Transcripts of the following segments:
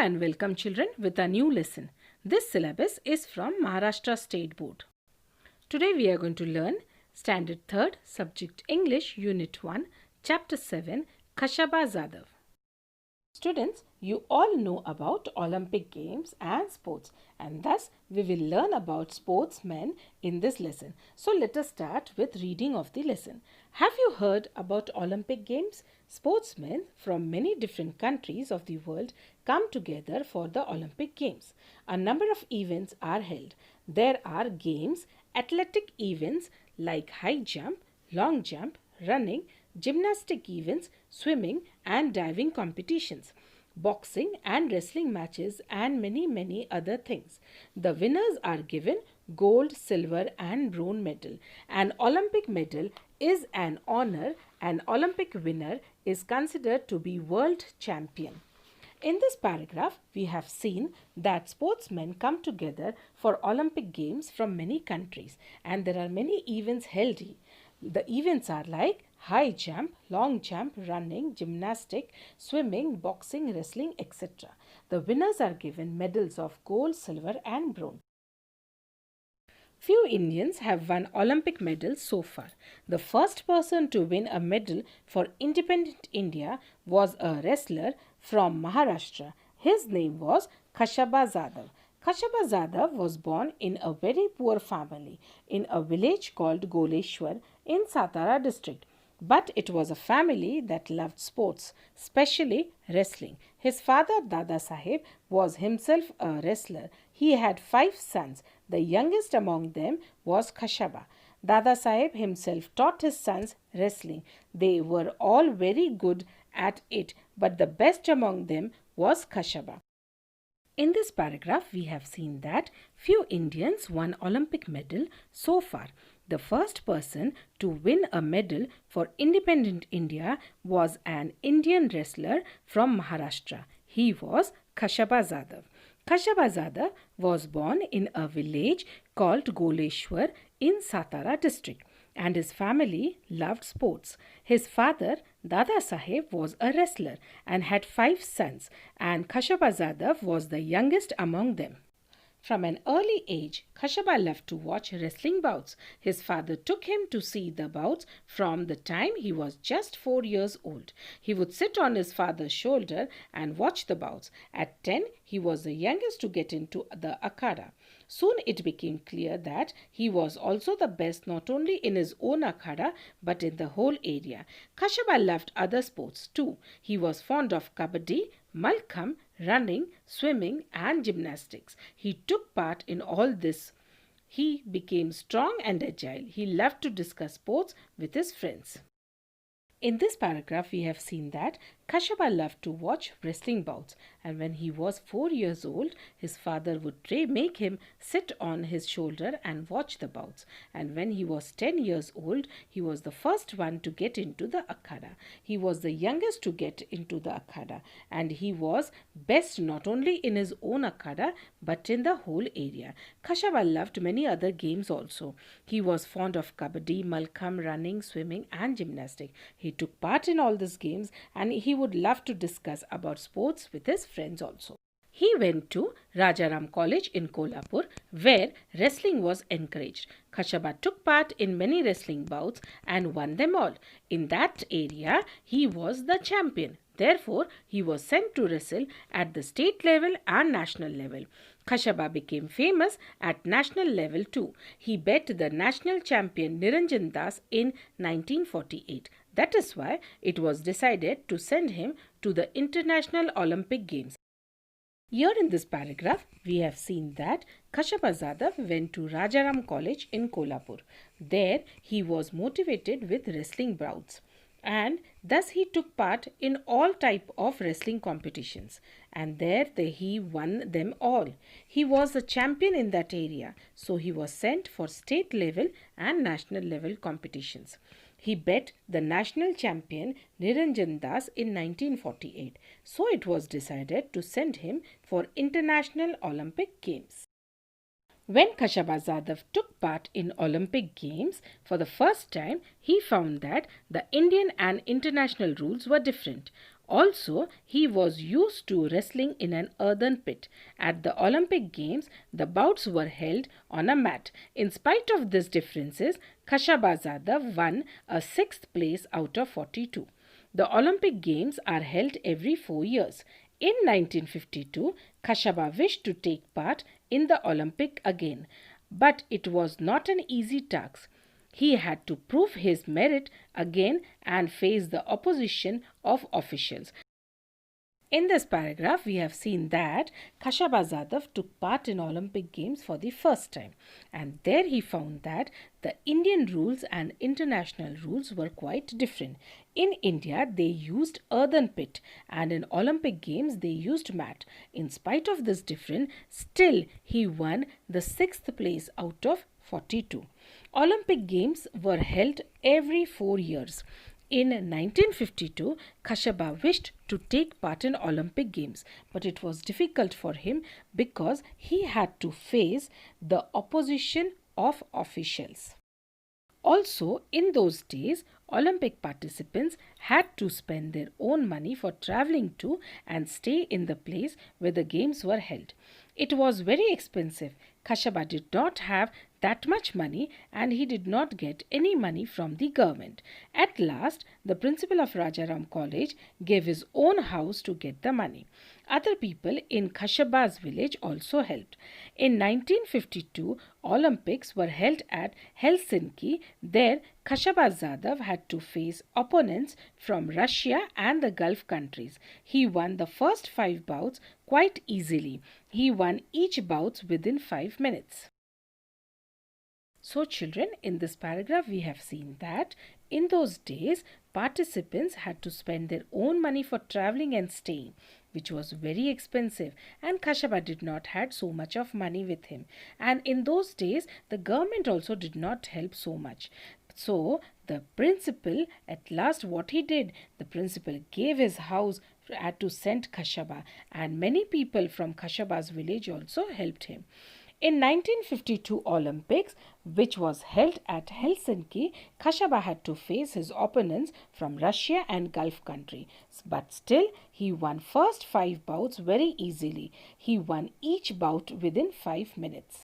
and welcome children with a new lesson. This syllabus is from Maharashtra State Board. Today we are going to learn Standard 3rd, Subject English, Unit 1, Chapter 7, Khashaba Jadhav. Students, you all know about Olympic Games and sports, and thus we will learn about sportsmen in this lesson. So let us start with reading of the lesson. Have you heard about Olympic Games? Sportsmen from many different countries of the world come together for the Olympic Games. A number of events are held. There are games, athletic events like high jump, long jump, running, gymnastic events, swimming and diving competitions, boxing and wrestling matches, and many other things. The winners are given gold, silver and bronze medal. An Olympic medal is an honor. An Olympic winner is considered to be world champion. In this paragraph, we have seen that sportsmen come together for Olympic Games from many countries, and there are many events held. The events are like high jump, long jump, running, gymnastic, swimming, boxing, wrestling, etc. The winners are given medals of gold, silver and bronze. Few Indians have won Olympic medals so far. The first person to win a medal for independent India was a wrestler from Maharashtra. His name was Khashaba Jadhav. Khashaba Jadhav was born in a very poor family in a village called Goleshwar in Satara district. But it was a family that loved sports, especially wrestling. His father, Dada Saheb, was himself a wrestler. He had 5 sons. The youngest among them was Khashaba. Dada Saheb himself taught his sons wrestling. They were all very good at it, but the best among them was Khashaba. In this paragraph, we have seen that few Indians won Olympic medal so far. The first person to win a medal for independent India was an Indian wrestler from Maharashtra. He was Khashaba Jadhav. Khashaba Jadhav was born in a village called Goleshwar in Satara district, and his family loved sports. His father, Dada Saheb, was a wrestler and had 5 sons, and Khashaba Jadhav was the youngest among them. From an early age, Khashaba loved to watch wrestling bouts. His father took him to see the bouts from the time he was just 4 years old. He would sit on his father's shoulder and watch the bouts. At 10, he was the youngest to get into the akhada. Soon it became clear that he was also the best not only in his own akhada but in the whole area. Khashaba loved other sports too. He was fond of kabaddi, malkham, running, swimming and gymnastics. He took part in all this. He became strong and agile. He loved to discuss sports with his friends. In this paragraph, we have seen that Khashaba loved to watch wrestling bouts, and when he was 4 years old, his father would make him sit on his shoulder and watch the bouts. And when he was 10 years old, he was the first one to get into the akhada. He was the youngest to get into the akhada, and he was best not only in his own akhada but in the whole area. Khashaba loved many other games also. He was fond of kabaddi, malkham, running, swimming and gymnastics. He took part in all these games, and he would love to discuss about sports with his friends also. He went to Rajaram College in Kolhapur, where wrestling was encouraged. Khashaba took part in many wrestling bouts and won them all. In that area, he was the champion. Therefore, he was sent to wrestle at the state level and national level. Khashaba became famous at national level too. He beat the national champion Niranjan Das in 1948. That is why it was decided to send him to the International Olympic Games. Here in this paragraph, we have seen that Khashaba Jadhav went to Rajaram College in Kolhapur. There, he was motivated with wrestling bouts, and thus he took part in all type of wrestling competitions, and he won them all. He was a champion in that area, so he was sent for state level and national level competitions. He beat the national champion Niranjan Das in 1948, so it was decided to send him for International Olympic Games. When Khashaba Jadhav took part in Olympic Games for the first time, he found that the Indian and international rules were different. Also, he was used to wrestling in an earthen pit. At the Olympic Games, the bouts were held on a mat. In spite of these differences, Khashaba Jadhav won a sixth place out of 42. The Olympic Games are held every 4 years. In 1952, Khashaba wished to take part in the Olympic again, but it was not an easy task. He had to prove his merit again and face the opposition of officials. In this paragraph, we have seen that Khashaba Jadhav took part in Olympic Games for the first time, and there he found that the Indian rules and international rules were quite different. In India, they used earthen pit, and in Olympic Games, they used mat. In spite of this difference, still he won the sixth place out of 42. Olympic Games were held every 4 years. In 1952, Khashaba wished to take part in Olympic Games, but it was difficult for him because he had to face the opposition of officials. Also, in those days, Olympic participants had to spend their own money for traveling to and stay in the place where the games were held. It was very expensive. Khashaba did not have that much money and he did not get any money from the government. At last, the principal of Rajaram College gave his own house to get the money. Other people in Khashaba's village also helped. In 1952, Olympics were held at Helsinki. There, Khashaba Jadhav had to face opponents from Russia and the Gulf countries. He won the first 5 bouts quite easily. He won each bout within 5 minutes. So children, in this paragraph we have seen that in those days participants had to spend their own money for traveling and staying, which was very expensive, and Khashaba did not had so much of money with him. And in those days the government also did not help so much. So the principal, at last what he did, the principal gave his house to send Khashaba, and many people from Khashaba's village also helped him. In 1952 Olympics, which was held at Helsinki, Khashaba had to face his opponents from Russia and Gulf countries. But still, he won first 5 bouts very easily. He won each bout within 5 minutes.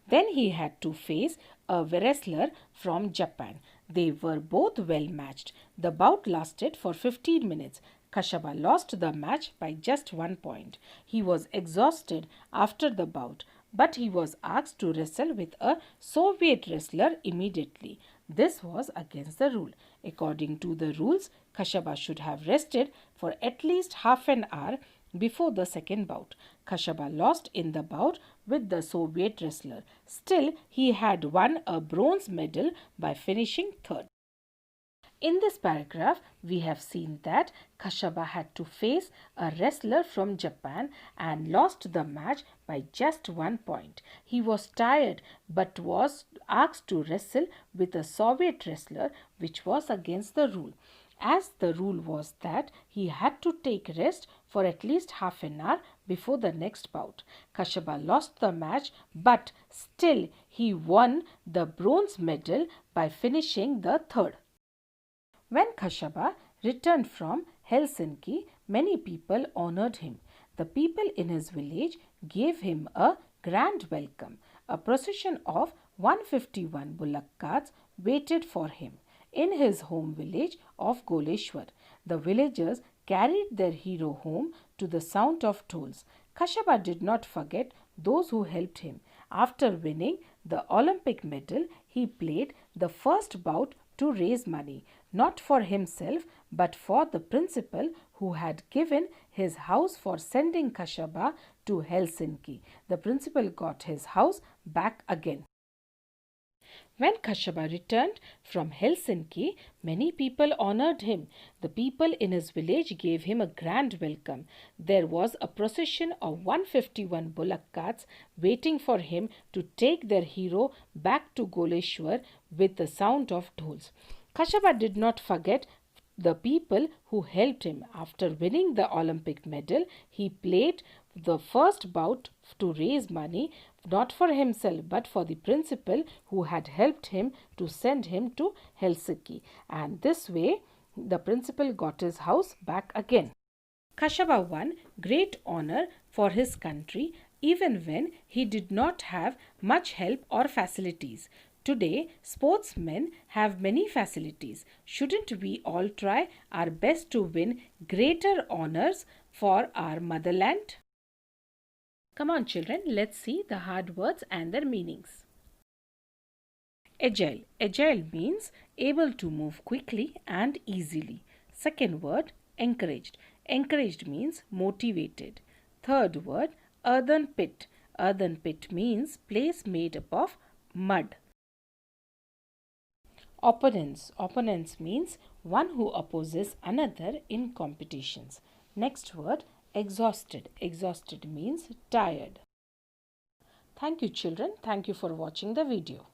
Then he had to face a wrestler from Japan. They were both well matched. The bout lasted for 15 minutes. Khashaba lost the match by just 1 point. He was exhausted after the bout, but he was asked to wrestle with a Soviet wrestler immediately. This was against the rule. According to the rules, Khashaba should have rested for at least half an hour before the second bout. Khashaba lost in the bout with the Soviet wrestler. Still, he had won a bronze medal by finishing third. In this paragraph, we have seen that Khashaba had to face a wrestler from Japan and lost the match by just 1 point. He was tired but was asked to wrestle with a Soviet wrestler, which was against the rule, as the rule was that he had to take rest for at least half an hour before the next bout. Khashaba lost the match, but still he won the bronze medal by finishing the third. When Khashaba returned from Helsinki, many people honored him. The people in his village gave him a grand welcome. A procession of 151 bullock carts waited for him in his home village of Goleshwar. The villagers carried their hero home to the sound of tolls. Khashaba did not forget those who helped him. After winning the Olympic medal, he played the first bout to raise money, not for himself but for the principal who had given his house for sending Khashaba to Helsinki. The principal got his house back again. When Khashaba returned from Helsinki, many people honored him. The people in his village gave him a grand welcome. There was a procession of 151 bullock carts waiting for him to take their hero back to Goleshwar with the sound of dolls. Khashaba did not forget the people who helped him. After winning the Olympic medal, he played the first bout to raise money, not for himself but for the principal who had helped him to send him to Helsinki. And this way The principal got his house back again. Khashaba won great honor for his country even when he did not have much help or facilities. Today, sportsmen have many facilities. Shouldn't we all try our best to win greater honors for our motherland? Come on, children, let's see the hard words and their meanings. Agile. Agile means able to move quickly and easily. Second word, encouraged. Encouraged means motivated. Third word, earthen pit. Earthen pit means place made up of mud. Opponents. Opponents means one who opposes another in competitions. Next word, exhausted. Exhausted means tired. Thank you, children. Thank you for watching the video.